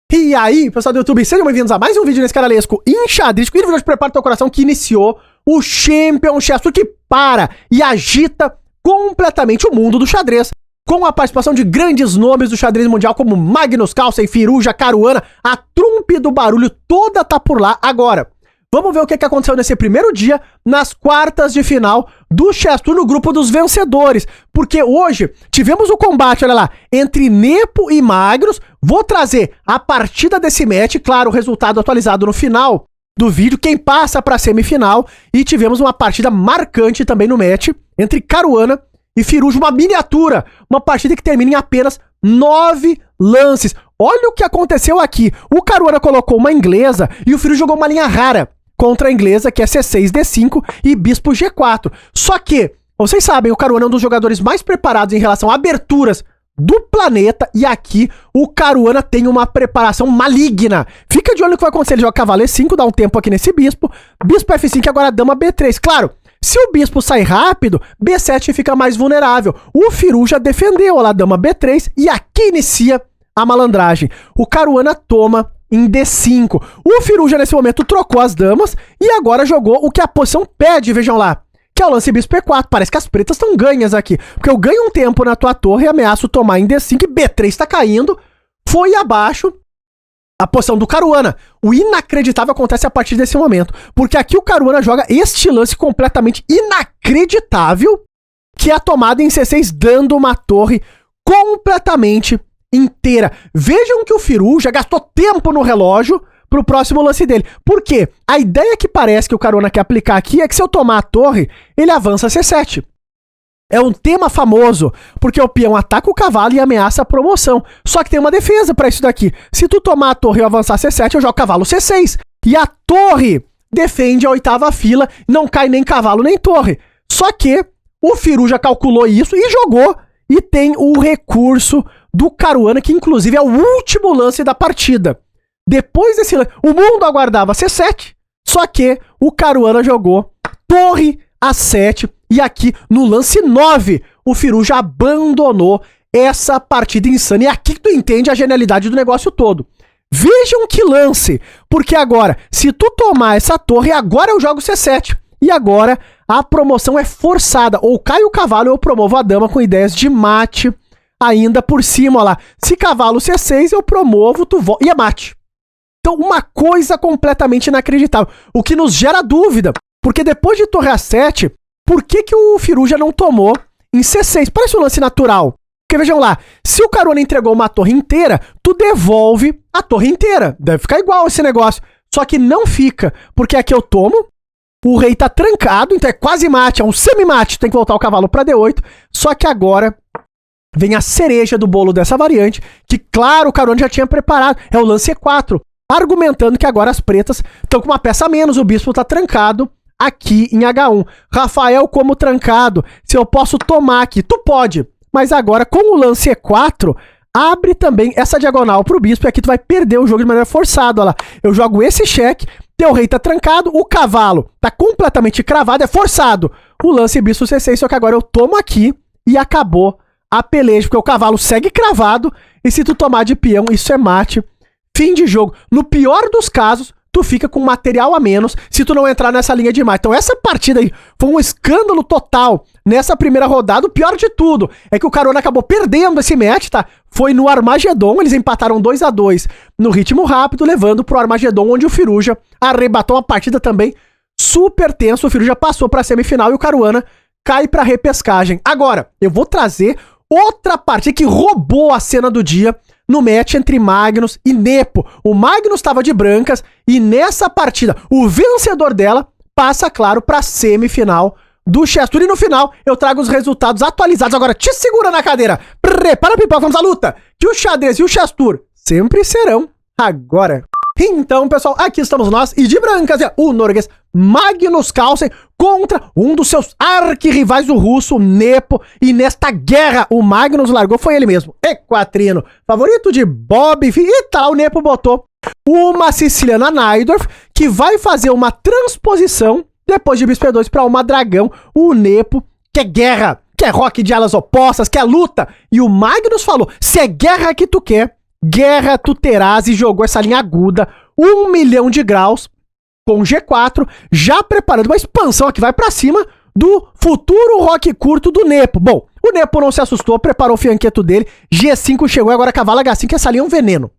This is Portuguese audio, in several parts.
E aí, pessoal do YouTube, sejam bem-vindos a mais um vídeo nesse canalesco enxadrístico. E no vídeo de Prepara Teu Coração que iniciou o Champion Chess, que para e agita completamente o mundo do xadrez, com a participação de grandes nomes do xadrez mundial como Magnus Carlsen, Firouzja, Caruana, a trumpe do barulho toda tá por lá agora. Vamos ver o que aconteceu nesse primeiro dia, nas quartas de final do Chess Tour no grupo dos vencedores. Porque hoje tivemos o combate, olha lá, entre Nepo e Magnus. Vou trazer a partida desse match, claro, o resultado atualizado no final do vídeo, quem passa para a semifinal. E tivemos uma partida marcante também no match entre Caruana e Firouzja, uma miniatura, uma partida que termina em apenas 9 lances. Olha o que aconteceu aqui. O Caruana colocou uma inglesa e o Firouzja jogou uma linha rara contra a inglesa, que é C6, D5 e Bispo G4. Só que, vocês sabem, o Caruana é um dos jogadores mais preparados em relação a aberturas do planeta, e aqui o Caruana tem uma preparação maligna. Fica de olho no que vai acontecer, ele joga cavalo E5, dá um tempo aqui nesse bispo, bispo F5 e agora dama B3. Claro, se o bispo sai rápido, B7 fica mais vulnerável. O Firouzja defendeu, olha lá, dama B3, e aqui inicia a malandragem. O Caruana toma em D5. O Firouzja nesse momento trocou as damas e agora jogou o que a posição pede, vejam lá, que é o lance bispo E4. Parece que as pretas estão ganhas aqui, porque eu ganho um tempo na tua torre e ameaço tomar em D5 e B3 está caindo. Foi abaixo a posição do Caruana. O inacreditável acontece a partir desse momento, porque aqui o Caruana joga este lance completamente inacreditável, que é a tomada em C6, dando uma torre completamente inteira. Vejam que o Firouzja gastou tempo no relógio pro próximo lance dele. Por quê? A ideia que parece que o Caruana quer aplicar aqui é que se eu tomar a torre, ele avança C7. É um tema famoso, porque o peão ataca o cavalo e ameaça a promoção. Só que tem uma defesa pra isso daqui. Se tu tomar a torre e eu avançar C7, eu jogo cavalo C6. E a torre defende a oitava fila, não cai nem cavalo nem torre. Só que o Firouzja calculou isso e jogou, e tem o recurso do Caruana, que inclusive é o último lance da partida. Depois desse lance, o mundo aguardava C7, só que o Caruana jogou torre A7, e aqui no lance 9, o Firouzja abandonou essa partida insana. E aqui que tu entende a genialidade do negócio todo. Vejam que lance, porque agora, se tu tomar essa torre, agora eu jogo C7. E agora a promoção é forçada, ou cai o cavalo ou eu promovo a dama com ideias de mate ainda por cima, ó lá. Se cavalo C6 eu promovo, tu volta, e é mate. Então uma coisa completamente inacreditável, o que nos gera dúvida, porque depois de torre A7, por que o Firouzja não tomou em C6? Parece um lance natural. Porque vejam lá, se o Caruana entregou uma torre inteira, tu devolve a torre inteira. Deve ficar igual esse negócio. Só que não fica, porque aqui eu tomo, o rei tá trancado, então é quase mate, é um semi-mate, tem que voltar o cavalo para D8. Só que agora vem a cereja do bolo dessa variante, que claro, o Caruana já tinha preparado, é o lance E4, argumentando que agora as pretas estão com uma peça a menos, o bispo tá trancado aqui em H1. Rafael, como trancado, se eu posso tomar aqui, tu pode, mas agora com o lance E4, abre também essa diagonal pro bispo, e aqui tu vai perder o jogo de maneira forçada, olha lá. Eu jogo esse cheque, teu rei tá trancado, o cavalo tá completamente cravado, é forçado o lance bispo C6, só que agora eu tomo aqui e acabou a peleja, porque o cavalo segue cravado, e se tu tomar de peão, isso é mate, fim de jogo. No pior dos casos, tu fica com material a menos se tu não entrar nessa linha de mate. Então essa partida aí foi um escândalo total nessa primeira rodada. O pior de tudo é que o Caruana acabou perdendo esse match, tá? Foi no Armagedon, eles empataram 2-2 no ritmo rápido, levando pro Armagedon, onde o Firouzja arrebatou uma partida também super tensa. O Firouzja passou pra semifinal e o Caruana cai pra repescagem. Agora, eu vou trazer outra partida que roubou a cena do dia no match entre Magnus e Nepo. O Magnus estava de brancas e nessa partida o vencedor dela passa, claro, para a semifinal do Chess Tour. E no final eu trago os resultados atualizados. Agora te segura na cadeira, prepara a pipoca, vamos à luta, que o xadrez e o Chess Tour sempre serão agora. Então, pessoal, aqui estamos nós, e de brancas é o norueguês Magnus Carlsen contra um dos seus arquirrivais, o russo Nepo, e nesta guerra o Magnus largou, foi ele mesmo, equatrino, favorito de Bob, e tal, o Nepo botou uma siciliana Najdorf, que vai fazer uma transposição depois de bispo E2 para uma dragão. O Nepo quer guerra, quer rock de alas opostas, quer luta, e o Magnus falou, se é guerra que tu quer, guerra tu terás, e jogou essa linha aguda, 1 milhão de graus, com G4, já preparando uma expansão aqui, vai pra cima do futuro rock curto do Nepo. Bom, o Nepo não se assustou, preparou o fianqueto dele, G5 chegou, agora cavalo H5, essa linha é um veneno.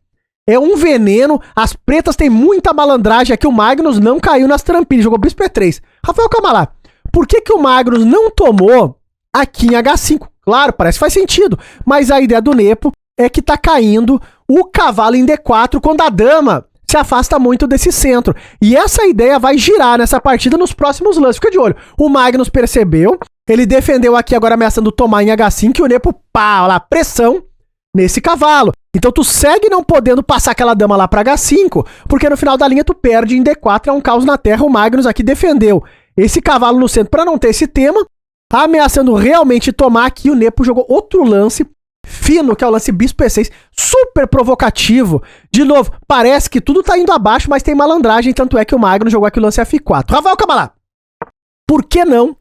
É um veneno, as pretas têm muita malandragem aqui, o Magnus não caiu nas trampilhas, jogou bispo E3. Rafael, calma lá, por que o Magnus não tomou aqui em H5? Claro, parece que faz sentido, mas a ideia do Nepo é que tá caindo o cavalo em D4 quando a dama se afasta muito desse centro. E essa ideia vai girar nessa partida nos próximos lances. Fica de olho. O Magnus percebeu, ele defendeu aqui agora ameaçando tomar em H5 e o Nepo, pá, lá, pressão nesse cavalo. Então tu segue não podendo passar aquela dama lá pra H5, porque no final da linha tu perde em D4, é um caos na terra. O Magnus aqui defendeu esse cavalo no centro pra não ter esse tema, ameaçando realmente tomar aqui. O Nepo jogou outro lance fino, que é o lance bispo E6, super provocativo. De novo, parece que tudo tá indo abaixo, mas tem malandragem, tanto é que o Magnus jogou aqui o lance F4. Rafael, calma lá. Por que não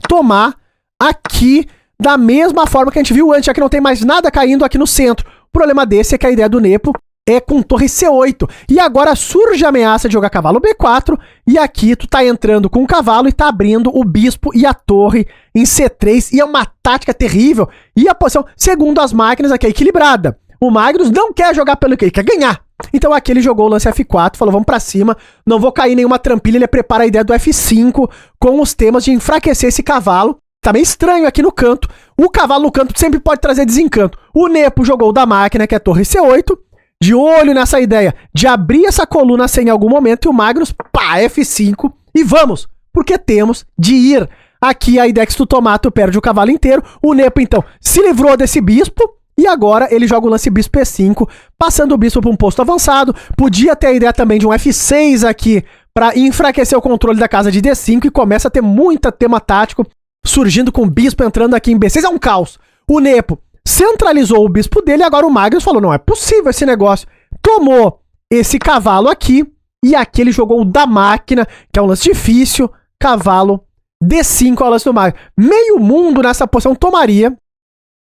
tomar aqui da mesma forma que a gente viu antes, já que não tem mais nada caindo aqui no centro? O problema desse é que a ideia do Nepo é com torre C8. E agora surge a ameaça de jogar cavalo B4. E aqui tu tá entrando com o cavalo e tá abrindo o bispo e a torre em C3. E é uma tática terrível. E a posição, segundo as máquinas, aqui é equilibrada. O Magnus não quer jogar pelo que ele quer ganhar. Então aqui ele jogou o lance F4, falou, vamos pra cima, não vou cair nenhuma trampilha. Ele prepara a ideia do F5 com os temas de enfraquecer esse cavalo. Tá meio estranho aqui no canto. O cavalo no canto sempre pode trazer desencanto. O Nepo jogou o da máquina, que é torre C8. De olho nessa ideia de abrir essa coluna sem algum momento, e o Magnus, pá, F5, e vamos, porque temos de ir. Aqui a ideia é que se tu tomar, tu perde o cavalo inteiro. O Nepo, então, se livrou desse bispo, e agora ele joga o lance bispo E5, passando o bispo para um posto avançado. Podia ter a ideia também de um F6 aqui, para enfraquecer o controle da casa de D5, e começa a ter muita tema tático, surgindo com o bispo entrando aqui em B6, é um caos. O Nepo centralizou o bispo dele, e agora o Magnus falou, não é possível esse negócio. Tomou esse cavalo aqui, e aqui ele jogou o da máquina, que é um lance difícil, cavalo D5 é o lance do Magnus. Meio mundo nessa posição tomaria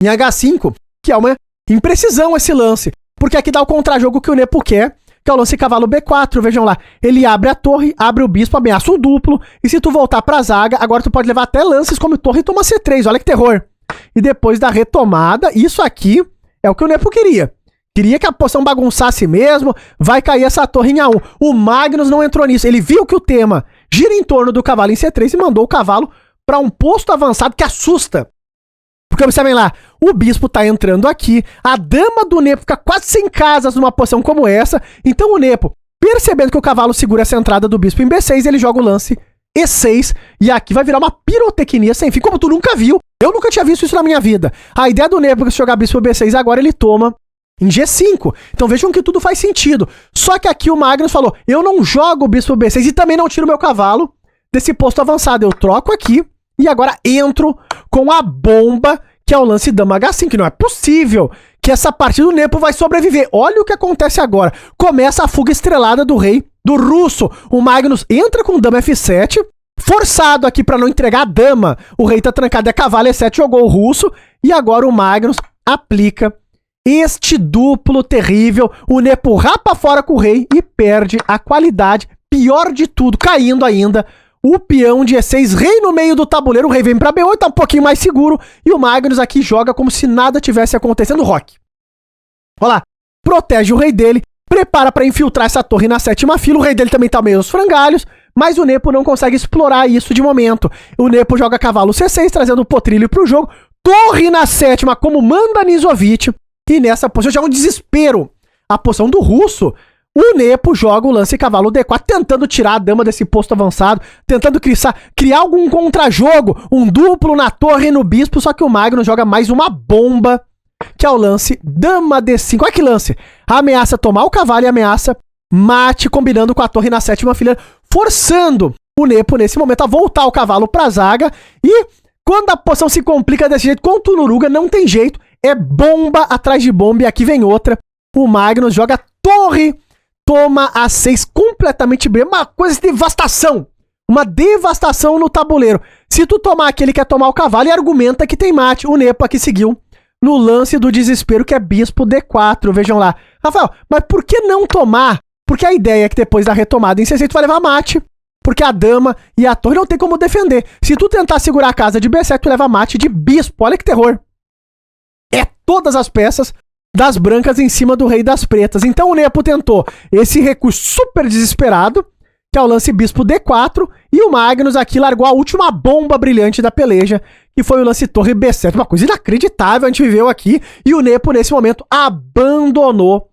em H5, que é uma imprecisão esse lance, porque aqui dá o contra-jogo que o Nepo quer, que é o lance cavalo B4, vejam lá, ele abre a torre, abre o bispo, ameaça o duplo, e se tu voltar pra zaga, agora tu pode levar até lances como torre e toma C3, olha que terror. E depois da retomada, isso aqui é o que o Nepo queria. Queria que a posição bagunçasse mesmo, vai cair essa torre em A1. O Magnus não entrou nisso, ele viu que o tema gira em torno do cavalo em C3 e mandou o cavalo para um posto avançado que assusta. Porque observem lá, o bispo tá entrando aqui, a dama do Nepo fica quase sem casas numa posição como essa, então o Nepo, percebendo que o cavalo segura essa entrada do bispo em B6, ele joga o lance E6, e aqui vai virar uma pirotecnia sem fim, como tu nunca viu. Eu nunca tinha visto isso na minha vida. A ideia do Nepo é jogar bispo B6, agora ele toma em G5. Então vejam que tudo faz sentido. Só que aqui o Magnus falou, eu não jogo o bispo B6 e também não tiro meu cavalo desse posto avançado. Eu troco aqui e agora entro com a bomba, que é o lance dama H5. Não é possível que essa partida do Nepo vai sobreviver. Olha o que acontece agora. Começa a fuga estrelada do rei do russo. O Magnus entra com dama F7, forçado aqui para não entregar a dama. O rei tá trancado, é cavalo E7, jogou o russo. E agora o Magnus aplica este duplo terrível. O Nepo rapa fora com o rei e perde a qualidade. Pior de tudo, caindo ainda o peão de E6, rei no meio do tabuleiro. O rei vem para B8, tá um pouquinho mais seguro. E o Magnus aqui joga como se nada tivesse acontecendo. Rock, olha lá, protege o rei dele, prepara para infiltrar essa torre na 7ª fila. O rei dele também tá meio aos frangalhos, mas o Nepo não consegue explorar isso de momento. O Nepo joga cavalo C6, trazendo o potrilho pro jogo. Torre na 7ª, como manda Nizovic. E nessa posição já é um desespero. A posição do russo, o Nepo joga o lance cavalo D4, tentando tirar a dama desse posto avançado, tentando criar algum contra-jogo, um duplo na torre e no bispo, só que o Magnus joga mais uma bomba, que é o lance dama D5. Olha que lance. Ameaça tomar o cavalo e ameaça mate, combinando com a torre na 7ª fileira, forçando o Nepo nesse momento a voltar o cavalo pra zaga. E quando a posição se complica desse jeito, com o Tunuruga não tem jeito, é bomba atrás de bomba. E aqui vem outra. O Magnus joga torre, toma a 6 completamente bem, uma coisa de devastação. Uma devastação no tabuleiro. Se tu tomar aqui, ele quer tomar o cavalo e argumenta que tem mate. O Nepo aqui seguiu no lance do desespero que é bispo D4, vejam lá. Rafael, mas por que não tomar? Porque a ideia é que depois da retomada em C6 tu vai levar mate, porque a dama e a torre não tem como defender. Se tu tentar segurar a casa de B7, tu leva mate de bispo, olha que terror. É todas as peças das brancas em cima do rei das pretas. Então o Nepo tentou esse recurso super desesperado, que é o lance bispo D4, e o Magnus aqui largou a última bomba brilhante da peleja, que foi o lance torre B7. Uma coisa inacreditável a gente viveu aqui, e o Nepo nesse momento abandonou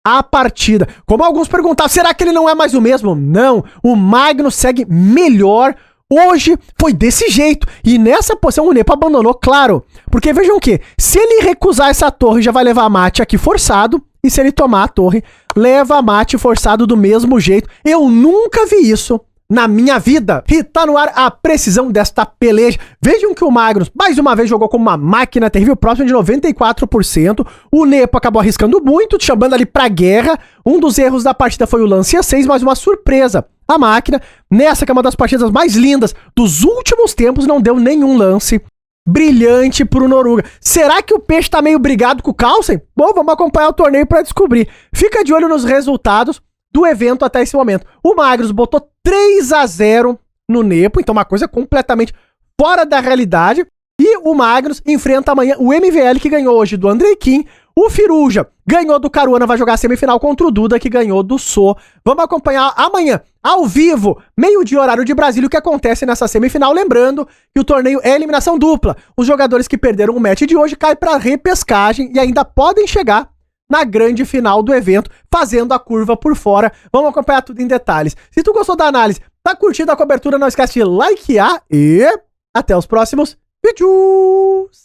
a partida. Como alguns perguntavam, será que ele não é mais o mesmo? Não, o Magnus segue melhor. Hoje foi desse jeito, e nessa posição o Nepo abandonou, claro, porque vejam que, se ele recusar essa torre, já vai levar mate aqui forçado, e se ele tomar a torre, leva mate forçado do mesmo jeito. Eu nunca vi isso na minha vida. E tá no ar a precisão desta peleja. Vejam que o Magnus, mais uma vez, jogou como uma máquina terrível, próximo de 94%. O Nepo acabou arriscando muito, te chamando ali pra guerra. Um dos erros da partida foi o lance A6, mas uma surpresa. A máquina, nessa que é uma das partidas mais lindas dos últimos tempos, não deu nenhum lance brilhante pro Noruga. Será que o peixe tá meio brigado com o Carlsen? Bom, vamos acompanhar o torneio pra descobrir. Fica de olho nos resultados do evento até esse momento. O Magnus botou 3-0 no Nepo, então uma coisa completamente fora da realidade. E o Magnus enfrenta amanhã o MVL, que ganhou hoje do Andrei Kim. O Firuja ganhou do Caruana, vai jogar a semifinal contra o Duda, que ganhou do So. Vamos acompanhar amanhã, ao vivo, meio-dia horário de Brasília, o que acontece nessa semifinal. Lembrando que o torneio é eliminação dupla. Os jogadores que perderam o match de hoje caem para repescagem e ainda podem chegar na grande final do evento, fazendo a curva por fora. Vamos acompanhar tudo em detalhes. Se tu gostou da análise, tá curtindo a cobertura, não esquece de likear e até os próximos vídeos.